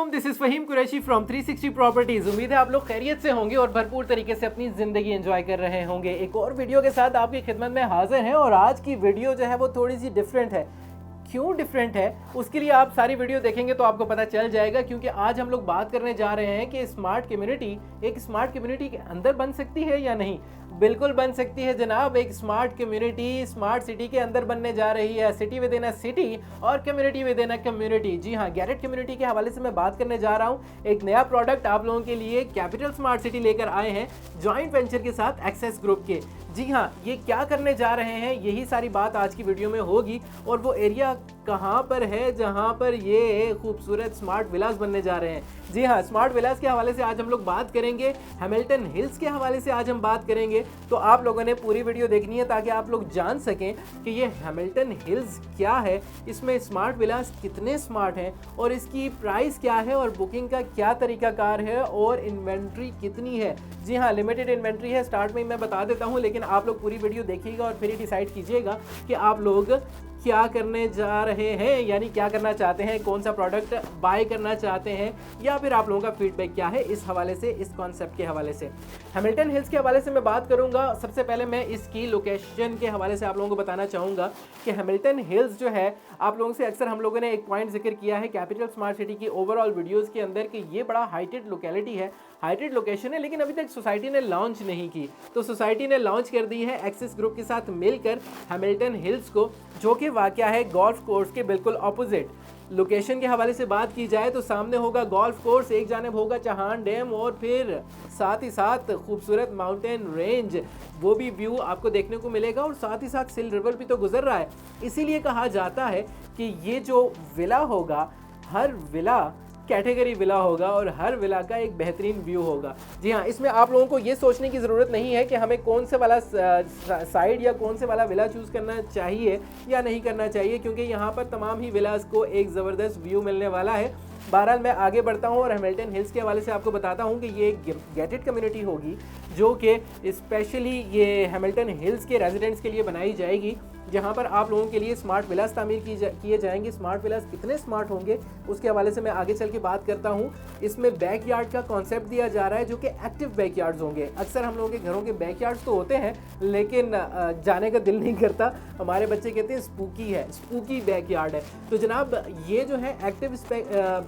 वालेकुम, this is Faheem Qureshi from 360 properties. उम्मीद है आप लोग खैरियत से होंगे और भरपूर तरीके से अपनी ज़िंदगी एंजॉय कर रहे होंगे। एक और वीडियो के साथ आपकी खिदमत में हाजिर हैं और आज की वीडियो जो है वो थोड़ी सी डिफरेंट है। क्यों डिफरेंट है उसके लिए आप सारी वीडियो देखेंगे तो आपको पता चल जाएगा, क्योंकि आज हम लोग बात करने जा रहे हैं कि स्मार्ट कम्युनिटी एक स्मार्ट कम्युनिटी के अंदर बन सकती है या नहीं। बिल्कुल बन सकती है जनाब। एक स्मार्ट कम्युनिटी स्मार्ट सिटी के अंदर बनने जा रही है। City within a city और community within a community. जी हाँ, गैरेट कम्युनिटी के हवाले से मैं बात करने जा रहा हूँ। एक नया प्रोडक्ट आप लोगों के लिए कैपिटल स्मार्ट सिटी लेकर आए हैं जॉइंट वेंचर के साथ एक्सेस ग्रुप के। जी हाँ, ये क्या करने जा रहे हैं यही सारी बात आज की वीडियो में होगी। और वो एरिया कहाँ पर है जहाँ पर ये खूबसूरत स्मार्ट विलास बनने जा रहे हैं। जी हाँ, स्मार्ट विलास के हवाले से आज हम लोग बात करेंगे। हैमिल्टन हिल्स के हवाले से आज हम बात करेंगे। तो आप लोगों ने पूरी वीडियो देखनी है ताकि आप लोग जान सकें कि ये हैमिल्टन हिल्स क्या है, इसमें स्मार्ट विलास कितने स्मार्ट हैं और इसकी प्राइस क्या है और बुकिंग का क्या तरीकाकार है और इन्वेंट्री कितनी है। जी हाँ, लिमिटेड इन्वेंट्री है, स्टार्ट में मैं बता देता हूँ, लेकिन आप लोग पूरी वीडियो देखिएगा और फिर ही डिसाइड कीजिएगा कि आप लोग क्या करने जा रहे हैं, यानी क्या करना चाहते हैं, कौन सा प्रोडक्ट बाय करना चाहते हैं, या फिर आप लोगों का फीडबैक क्या है इस हवाले से, इस कॉन्सेप्ट के हवाले से। हैमिल्टन हिल्स के हवाले से मैं बात करूंगा। सबसे पहले मैं इसकी लोकेशन के हवाले से आप लोगों को बताना चाहूँगा कि हैमिल्टन हिल्स जो है, आप लोगों से अक्सर हम लोगों ने एक पॉइंट जिक्र किया है कैपिटल स्मार्ट सिटी की ओवरऑल वीडियोज़ के अंदर कि ये बड़ा हाइटेड लोकेलिटी है, हाइटेड लोकेशन है, लेकिन अभी तक सोसाइटी ने लॉन्च नहीं की। तो सोसाइटी ने लॉन्च कर दी है एक्सिस ग्रुप के साथ मिलकर हैमिल्टन हिल्स को, जो कि वाक़या है गोल्फ कोर्स के बिल्कुल ऑपोजिट। लोकेशन के हवाले से बात की जाए तो सामने होगा गोल्फ कोर्स, एक जानिब होगा चौहान डैम और फिर साथ ही साथ खूबसूरत माउंटेन रेंज, वो भी व्यू आपको देखने को मिलेगा। और साथ ही साथ सिल रिवर भी तो गुजर रहा है। इसीलिए कहा जाता है कि ये जो विला होगा, हर विला कैटेगरी विला होगा और हर विला का एक बेहतरीन व्यू होगा। जी हाँ, इसमें आप लोगों को ये सोचने की ज़रूरत नहीं है कि हमें कौन से वाला साइड या कौन से वाला विला चूज़ करना चाहिए या नहीं करना चाहिए, क्योंकि यहाँ पर तमाम ही विलास को एक ज़बरदस्त व्यू मिलने वाला है। बहरहाल मैं आगे बढ़ता हूँ और हैमिल्टन हिल्स के हवाले से आपको बताता हूँ कि ये एक गेटेड कम्युनिटी होगी जो कि स्पेशली ये हैमिल्टन हिल्स के रेजिडेंट्स के लिए बनाई जाएगी, जहाँ पर आप लोगों के लिए स्मार्ट विलास तामीर किए जाएंगे। स्मार्ट विलास कितने स्मार्ट होंगे उसके हवाले से मैं आगे चल के बात करता हूँ। इसमें बैक यार्ड का कॉन्सेप्ट दिया जा रहा है जो कि एक्टिव बैक यार्ड्स होंगे। अक्सर हम लोगों के घरों के बैक यार्ड्स तो होते हैं लेकिन जाने का दिल नहीं करता, हमारे बच्चे कहते हैं स्पूकी है, स्पूकी बैक यार्ड है। तो जनाब ये जो है एक्टिव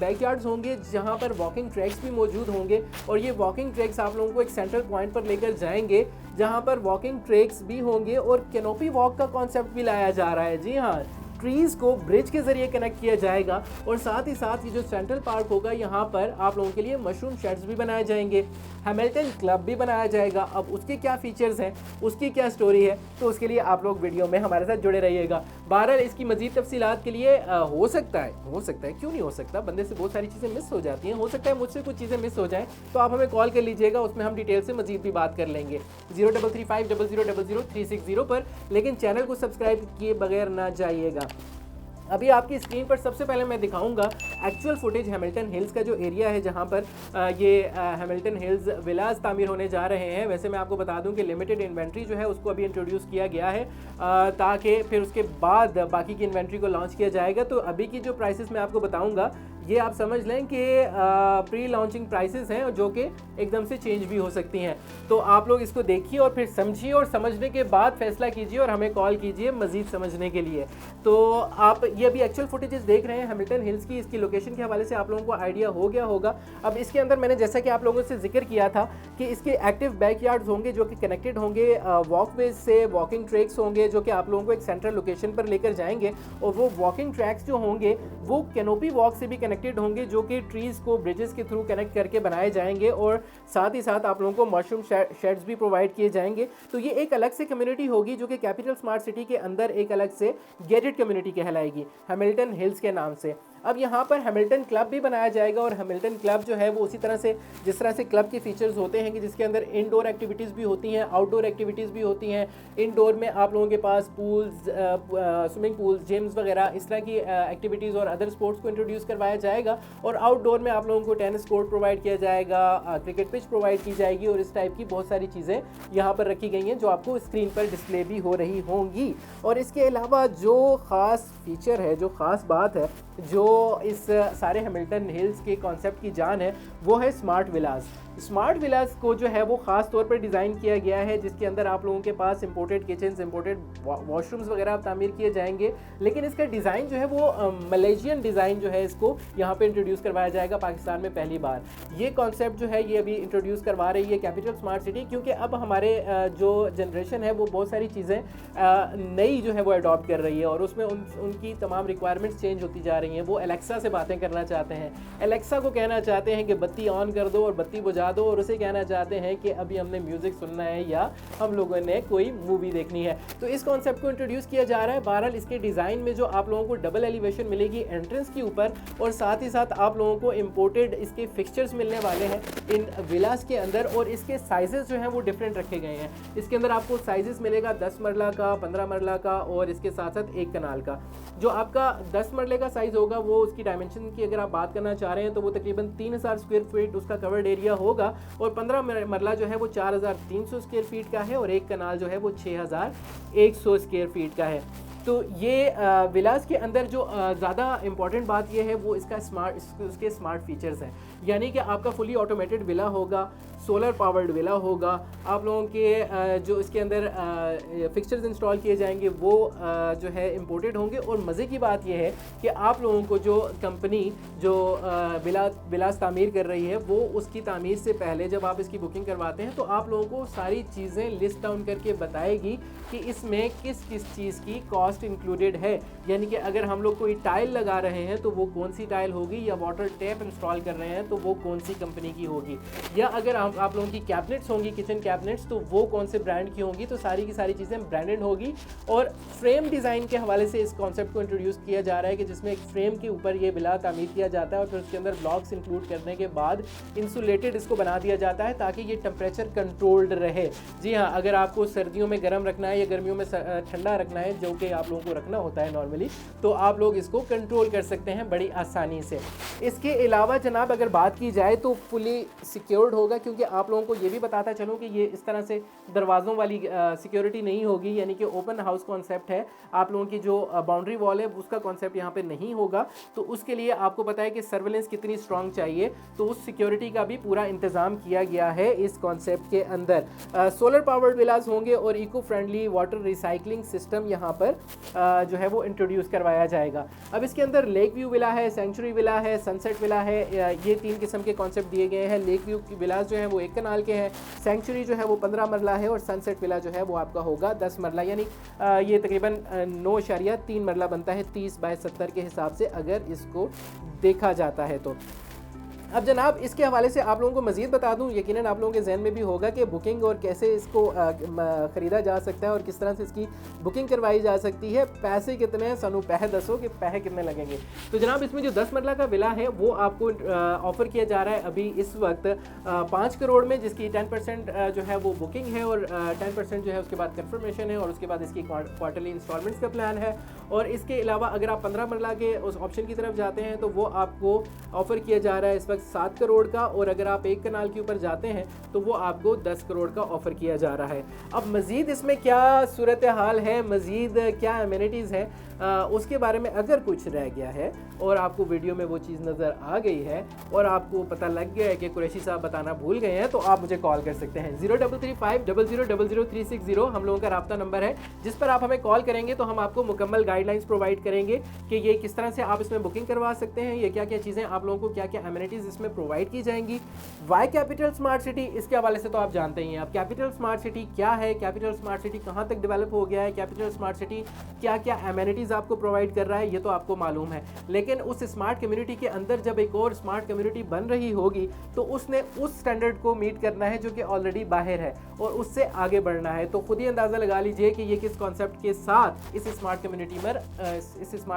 बैक यार्ड्स होंगे जहाँ पर वॉकिंग ट्रैक्स भी मौजूद होंगे। और ये वॉकिंग ट्रैक्स आप लोगों को एक सेंट्रल पॉइंट पर लेकर जाएंगे जहाँ पर वॉकिंग ट्रैक्स भी होंगे और कैनोपी वॉक का कॉन्सेप्ट भी लाया जा रहा है। जी हाँ, ट्रीज़ को ब्रिज के ज़रिए कनेक्ट किया जाएगा और साथ ही साथ ये जो सेंट्रल पार्क होगा यहाँ पर आप लोगों के लिए मशरूम शेड्स भी बनाए जाएंगे, हैमिल्टन क्लब भी बनाया जाएगा। अब उसके क्या फीचर्स हैं, उसकी क्या स्टोरी है, तो उसके लिए आप लोग वीडियो में हमारे साथ जुड़े रहिएगा। बहरहाल इसकी मज़ीद तफसीलात के लिए हो सकता है, क्यों नहीं हो सकता, बंदे से बहुत सारी चीज़ें मिस हो जाती हैं, हो सकता है मुझसे कुछ चीज़ें मिस हो जाएँ तो आप हमें कॉल कर लीजिएगा, उसमें हम डिटेल से मज़ीद भी बात कर लेंगे 033500000360 पर। लेकिन चैनल को सब्सक्राइब किए बगैर ना जाइएगा। अभी आपकी स्क्रीन पर सबसे पहले मैं दिखाऊंगा एक्चुअल फुटेज हैमिल्टन हिल्स का जो एरिया है जहां पर ये हैमिल्टन हिल्स विलास तामीर होने जा रहे हैं। वैसे मैं आपको बता दूं कि लिमिटेड इन्वेंट्री जो है उसको अभी इंट्रोड्यूस किया गया है ताकि फिर उसके बाद बाकी की इन्वेंट्री को लॉन्च किया जाएगा। तो अभी की जो प्राइसेस मैं आपको बताऊंगा ये आप समझ लें कि प्री लॉन्चिंग प्राइसेस हैं जो कि एकदम से चेंज भी हो सकती हैं। तो आप लोग इसको देखिए और फिर समझिए और समझने के बाद फैसला कीजिए और हमें कॉल कीजिए मज़ीद समझने के लिए। तो आप ये अभी एक्चुअल फुटेजेस देख रहे हैं हैमिल्टन हिल्स की, इसकी लोकेशन के हवाले से आप लोगों को आइडिया हो गया होगा। अब इसके अंदर मैंने जैसा कि आप लोगों से जिक्र किया था कि इसके एक्टिव बैकयार्ड्स होंगे जो कि कनेक्टेड होंगे वॉकवेज से, वॉकिंग ट्रैक्स होंगे जो कि आप लोगों को एक सेंट्रल लोकेशन पर लेकर जाएंगे। और वो वॉकिंग ट्रैक्स जो होंगे वो कैनोपी वॉक से भी कनेक्टेड होंगे जो कि ट्रीज़ को ब्रिजेस के थ्रू कनेक्ट करके बनाए जाएंगे और साथ ही साथ आप लोगों को मशरूम शेड्स भी प्रोवाइड किए जाएंगे। तो ये एक अलग से कम्युनिटी होगी जो कि कैपिटल स्मार्ट सिटी के अंदर एक अलग से गेटेड कम्युनिटी कहलाएगी हैमिल्टन हिल्स के नाम से। अब यहाँ पर हैमिल्टन क्लब भी बनाया जाएगा और हैमिल्टन क्लब जो है वो उसी तरह से जिस तरह से क्लब के फीचर्स होते हैं कि जिसके अंदर इनडोर एक्टिविटीज़ भी होती हैं, आउटडोर एक्टिविटीज़ भी होती हैं। इनडोर में आप लोगों के पास पूल्स, स्विमिंग पूल्स, जिम्स वगैरह इस तरह की एक्टिविटीज़ और अदर स्पोर्ट्स को इंट्रोड्यूस करवाया जाएगा। और आउटडोर में आप लोगों को टेनिस कोर्ट प्रोवाइड किया जाएगा, क्रिकेट पिच प्रोवाइड की जाएगी और इस टाइप की बहुत सारी चीज़ें यहाँ पर रखी गई हैं जो आपको स्क्रीन पर डिस्प्ले भी हो रही होंगी। और इसके अलावा जो ख़ास फीचर है, जो ख़ास बात है, जो इस सारे हैमिल्टन हिल्स के कॉन्सेप्ट की जान है वो है स्मार्ट विलास। स्मार्ट विलास को जो है वो ख़ास तौर पर डिज़ाइन किया गया है, जिसके अंदर आप लोगों के पास इंपोर्टेड किचन्स, इंपोर्टेड वॉशरूम्स वगैरह तामीर किए जाएंगे। लेकिन इसका डिज़ाइन जो है वो मलेशियन डिज़ाइन जो है इसको यहाँ पे इंट्रोड्यूस करवाया जाएगा पाकिस्तान में पहली बार। ये कॉन्सेप्ट जो है ये अभी इंट्रोड्यूस करवा रही है कैपिटल स्मार्ट सिटी, क्योंकि अब हमारे जो जनरेशन है वो बहुत सारी चीज़ें नई जो है वो अडॉप्ट कर रही है और उसमें उनकी तमाम रिक्वायरमेंट्स चेंज होती जा रही हैं। वो एलेक्सा से बातें करना चाहते हैं, एलेक्सा को कहना चाहते हैं कि बत्ती ऑन कर दो और बत्ती बुझा दो, और उसे कहना चाहते हैं कि अभी हमने म्यूजिक सुनना है या हम लोगों ने कोई मूवी देखनी है। तो इस कॉन्सेप्ट को इंट्रोड्यूस किया जा रहा है। बहरहाल इसके डिज़ाइन में जो आप लोगों को डबल एलिवेशन मिलेगी एंट्रेंस के ऊपर, और साथ ही साथ आप लोगों को इंपोर्टेड इसके फिक्सचर्स मिलने वाले हैं इन विलास के अंदर, और इसके साइजेस जो हैं वो डिफरेंट रखे गए हैं। इसके अंदर आपको साइजेस मिलेगा 10 मरला का, 15 मरला का और इसके साथ साथ 1 कनाल का। जो आपका 10 मरले का साइज़ होगा वो उसकी डायमेंशन की अगर आप बात करना चाह रहे हैं तो वो तकरीबन 3000 स्क्वायर फीट उसका कवर्ड एरिया होगा, और 15 मरला जो है वो 4300 स्क्वायर फीट का है, और 1 कनाल जो है वो 6100 स्क्वायर फीट का है। तो ये विलास के अंदर जो ज़्यादा इंपॉर्टेंट बात ये है वो इसका उसके स्मार्ट फीचर्स हैं। यानी कि आपका फुली ऑटोमेटेड विला होगा, सोलर पावर्ड विला होगा, आप लोगों के जो इसके अंदर फिक्सचर्स इंस्टॉल किए जाएंगे वो जो है इंपोर्टेड होंगे। और मज़े की बात यह है कि आप लोगों को जो कंपनी जो विलास तामीर कर रही है वो उसकी तामीर से पहले जब आप इसकी बुकिंग करवाते हैं तो आप लोगों को सारी चीज़ें लिस्ट डाउन करके बताएगी कि इसमें किस किस चीज़ की कॉस्ट इंक्लूडेड है। यानी कि अगर हम लोग कोई टाइल लगा रहे हैं तो वो कौन सी टाइल होगी, या वाटर टैप इंस्टॉल कर रहे हैं तो वो कौन सी कंपनी की होगी, या अगर आप लोगों की कैबिनेट्स होंगी, किचन कैबिनेट्स, तो वो कौन से ब्रांड की होंगी। तो सारी की सारी चीज़ें ब्रांडेड होगी। और फ्रेम डिज़ाइन के हवाले से इस कॉन्सेप्ट को इंट्रोड्यूस किया जा रहा है कि जिसमें एक फ्रेम के ऊपर ये विला तामीर किया जाता है और फिर उसके अंदर ब्लॉक्स इंक्लूड करने के बाद इंसुलेटेड इसको बना दिया जाता है ताकि ये टेम्परेचर कंट्रोल्ड रहे। जी हाँ, अगर आपको सर्दियों में गर्म रखना है या गर्मियों में ठंडा रखना है, जो कि आप लोगों को रखना होता है नॉर्मली, तो आप लोग इसको कंट्रोल कर सकते हैं बड़ी आसानी से। इसके अलावा जनाब अगर बात की जाए तो फुली सिक्योर्ड होगा, क्योंकि आप लोगों को ये भी बताता चलूँ कि ये इस तरह से दरवाज़ों वाली सिक्योरिटी नहीं होगी, यानी कि ओपन हाउस कॉन्सेप्ट है। आप लोगों की जो बाउंड्री वॉल है उसका कॉन्सेप्ट यहाँ पे नहीं होगा। तो उसके लिए आपको पता है कि सर्वेलेंस कितनी स्ट्रांग चाहिए, तो उस सिक्योरिटी का भी पूरा इंतज़ाम किया गया है इस कॉन्सेप्ट के अंदर। सोलर पावर्ड विलास होंगे और eco friendly water recycling system यहाँ पर जो है वो इंट्रोड्यूस करवाया जाएगा। अब इसके अंदर लेक व्यू विला है, सेंचुरी विला है, सनसेट विला है, ये 3 किस्म के कॉन्सेप्ट दिए गए हैं। लेक व्यू की विलास जो है वो 1 कनाल के हैं, सेंचुरी जो है वो 15 मरला है, और सनसेट विला जो है वो आपका होगा 10 मरला, यानी ये तकरीबन 9.3 मरला बनता है 30 बाय 70 के हिसाब से अगर इसको देखा जाता है तो। अब जनाब इसके हवाले से आप लोगों को मज़ीद बता दूं, यकीनन आप लोगों के जहन में भी होगा कि बुकिंग और कैसे इसको ख़रीदा जा सकता है और किस तरह से इसकी बुकिंग करवाई जा सकती है। पैसे कितने हैं, सानू पैसे दसो कि पैसे कितने लगेंगे। तो जनाब इसमें जो 10 मरला का विला है वो आपको ऑफ़र किया जा रहा है अभी इस वक्त 5 करोड़ में, जिसकी 10% जो है वो बुकिंग है और 10% जो है उसके बाद कन्फर्मेशन है, और उसके बाद इसकी क्वार्टरली इंस्टॉलमेंट्स का प्लान है। और इसके अलावा अगर आप 15 मरला के उस ऑप्शन की तरफ जाते हैं तो वो आपको ऑफ़र किया जा रहा है इस वक्त 7 करोड़ का, और अगर आप 1 कनाल के ऊपर जाते हैं तो वो आपको 10 करोड़ का ऑफ़र किया जा रहा है। अब मज़ीद इसमें क्या सूरत हाल है, मज़ीद क्या एमिनिटीज़ है, उसके बारे में अगर कुछ रह गया है और आपको वीडियो में वो चीज़ नज़र आ गई है और आपको पता लग गया है कि कुरैशी साहब बताना भूल गए हैं, तो आप मुझे कॉल कर सकते हैं 033500000360। हम लोगों का राब्ता नंबर है जिस पर आप हमें कॉल करेंगे तो हम आपको मुकम्मल गाइडलाइंस प्रोवाइड करेंगे कि ये किस तरह से आप इसमें बुकिंग करवा सकते हैं, ये क्या क्या चीज़ें आप लोगों को क्या क्या एमिनिटीज़ इसमें प्रोवाइड की जाएंगी। वाई कैपिटल स्मार्ट सिटी, इसके हवाले से तो आप जानते ही हैं। अब कैपिटल स्मार्ट सिटी क्या है, कैपिटल स्मार्ट सिटी कहाँ तक डेवलप हो गया है, कैपिटल स्मार्ट सिटी क्या क्या एमिनिटीज़ आपको प्रोवाइड कर रहा है, ये तो आपको मालूम है। लेकिन उस स्मार्ट कम्युनिटी के अंदर जब एक और स्मार्ट कम्युनिटी बन रही होगी तो उसने उस स्टैंडर्ड को मीट करना है जो कि ऑलरेडी बाहर है, और उससे आगे बढ़ना है। तो खुद ही अंदाज़ा लगा लीजिए कि ये किस कॉन्सेप्ट के साथ इस स्मार्ट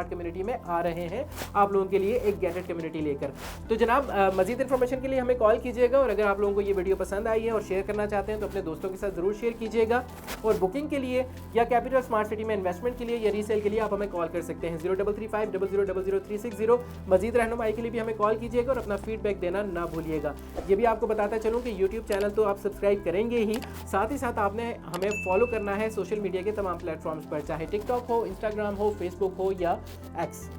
कम्युनिटी में आ रहे हैं आप लोगों के लिए एक गैजेट कम्युनिटी लेकर। तो जनाब मज़ीद इन्फॉर्मेशन के लिए हमें कॉल कीजिएगा, और अगर आप लोगों को ये वीडियो पसंद आई है और शेयर करना चाहते हैं तो अपने दोस्तों के साथ ज़रूर शेयर कीजिएगा। और बुकिंग के लिए या कैपिटल स्मार्ट सिटी में इन्वेस्टमेंट के लिए या रीसेल के लिए आप हमें कॉल कर सकते हैं 033500000360। मज़ीद रहनुमाई के लिए भी हमें कॉल कीजिएगा और अपना फीडबैक देना ना भूलिएगा। ये भी आपको बताता चलूँ कि यूट्यूब चैनल तो आप सब्सक्राइब करेंगे ही, साथ ही साथ आपने हमें फॉलो करना है सोशल मीडिया के तमाम प्लेटफॉर्म्स पर, चाहे टिकटॉक हो, इंस्टाग्राम हो, फेसबुक हो या एक्स।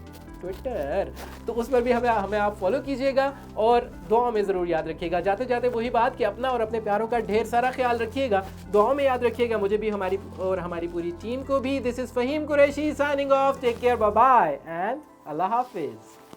ट्विटर, तो उस पर भी हमें आप फॉलो कीजिएगा और दुआ में ज़रूर याद रखिएगा। जाते जाते वही बात कि अपना और अपने प्यारों का ढेर सारा ख्याल रखिएगा, दुआ में याद रखिएगा मुझे भी, हमारी पूरी टीम को भी। This is Faheem Qureshi signing off, take care, bye bye and अल्लाह हाफिज़।